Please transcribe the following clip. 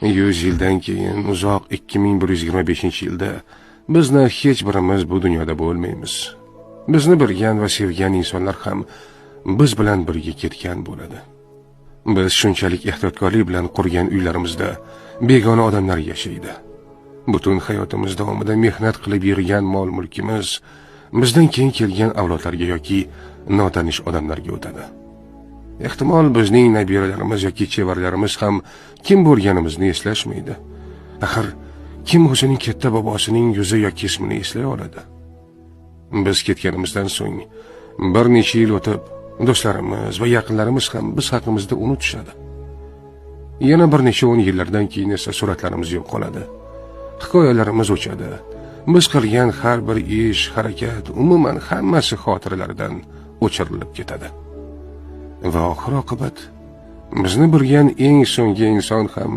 100 yildan keyin uzoq 2125-yilda bizni hech birimiz bu dunyoda bo'lmaymiz. Bizni bilgan va sevgan insonlar ham biz bilan birga ketgan bo'ladi. Biz shunchalik ehtiyotkorlik bilan qurgan uylarimizda begona odamlar yashaydi. Butun hayotimiz davomida mehnat qilib yig'gan mol-mulkimiz bizdan keyin kelgan avlodlarga yoki notanish odamlarga o'tadi. Ehtimol bizning nabiralarimiz yoki chevarlarimiz ham kim bo'lganimizni eslashmaydi. Axir kim o'zining katta bobosining yuzi yoki ismini eslay oladi? Biz ketganimizdan so'ng bir necha yil o'tib, do'stlarimiz va yaqinlarimiz ham biz haqimizda unutishadi. Yana bir necha 10 yillardan keyin esa suratlarimiz yo'q qoladi. Hikoyalarimiz o'chadi. Biz qilgan har bir ish, harakat, umuman hammasi xotiralardan o'chirilib ketadi. Va oxir-oqibat bizni bilgan eng so'nggi inson ham